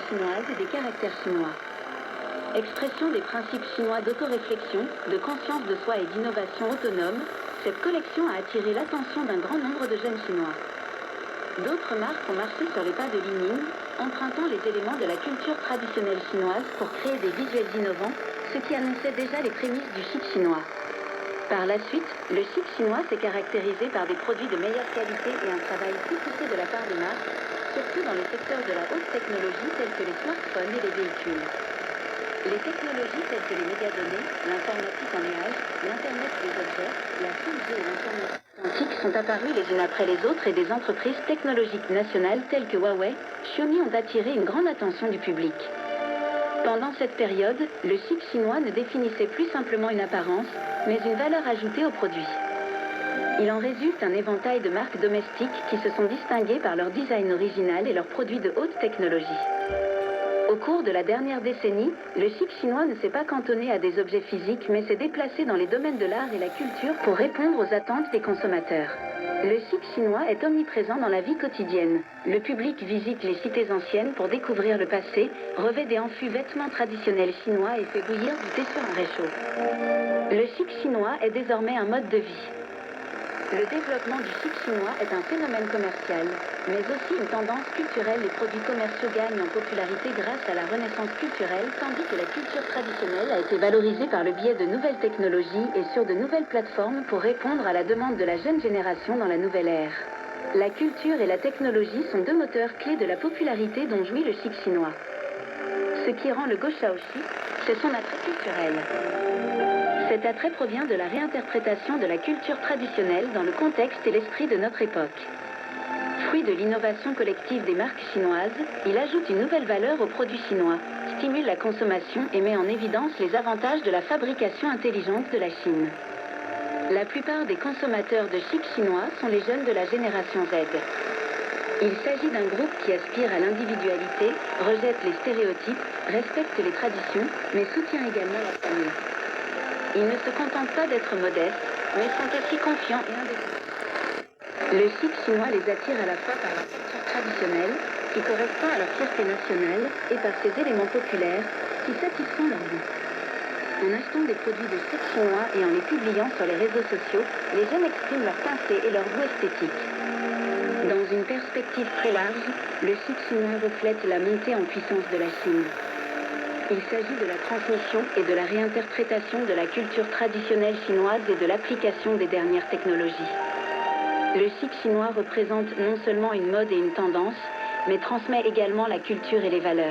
chinoise et des caractères chinois. Expression des principes chinois d'autoréflexion, de conscience de soi et d'innovation autonome, cette collection a attiré l'attention d'un grand nombre de jeunes Chinois. D'autres marques ont marché sur les pas de Li Ning, empruntant les éléments de la culture traditionnelle chinoise pour créer des visuels innovants, ce qui annonçait déjà les prémices du chic chinois. Par la suite, le chic chinois s'est caractérisé par des produits de meilleure qualité et un travail plus poussé de la part des marques, surtout dans les secteurs de la haute technologie tels que les smartphones et les véhicules. Les technologies telles que les mégadonnées, l'informatique en nuage, l'Internet des objets, la 5G et l'informatique quantique sont apparues les unes après les autres et des entreprises technologiques nationales telles que Huawei, Xiaomi ont attiré une grande attention du public. Pendant cette période, le chic chinois ne définissait plus simplement une apparence, mais une valeur ajoutée au produit. Il en résulte un éventail de marques domestiques qui se sont distinguées par leur design original et leurs produits de haute technologie. Au cours de la dernière décennie, le chic chinois ne s'est pas cantonné à des objets physiques, mais s'est déplacé dans les domaines de l'art et la culture pour répondre aux attentes des consommateurs. Le chic chinois est omniprésent dans la vie quotidienne. Le public visite les cités anciennes pour découvrir le passé, revêt des enfus vêtements traditionnels chinois et fait bouillir du thé sur un réchaud. Le chic chinois est désormais un mode de vie. Le développement du chic chinois est un phénomène commercial, mais aussi une tendance culturelle. Les produits commerciaux gagnent en popularité grâce à la renaissance culturelle, tandis que la culture traditionnelle a été valorisée par le biais de nouvelles technologies et sur de nouvelles plateformes pour répondre à la demande de la jeune génération dans la nouvelle ère. La culture et la technologie sont deux moteurs clés de la popularité dont jouit le chic chinois. Ce qui rend le Guoshao chic, c'est son attrait culturel. Cet attrait provient de la réinterprétation de la culture traditionnelle dans le contexte et l'esprit de notre époque. Fruit de l'innovation collective des marques chinoises, il ajoute une nouvelle valeur aux produits chinois, stimule la consommation et met en évidence les avantages de la fabrication intelligente de la Chine. La plupart des consommateurs de chic chinois sont les jeunes de la génération Z. Il s'agit d'un groupe qui aspire à l'individualité, rejette les stéréotypes, respecte les traditions, mais soutient également la famille. Ils ne se contentent pas d'être modestes, mais sont aussi confiants et indépendants. Le chic chinois les attire à la fois par leur culture traditionnelle, qui correspond à leur fierté nationale, et par ses éléments populaires, qui satisfont leur goût. En achetant des produits de chic chinois et en les publiant sur les réseaux sociaux, les jeunes expriment leur pensée et leur goût esthétique. Dans une perspective très large, le chic chinois reflète la montée en puissance de la Chine. Il s'agit de la transmission et de la réinterprétation de la culture traditionnelle chinoise et de l'application des dernières technologies. Le chic chinois représente non seulement une mode et une tendance, mais transmet également la culture et les valeurs.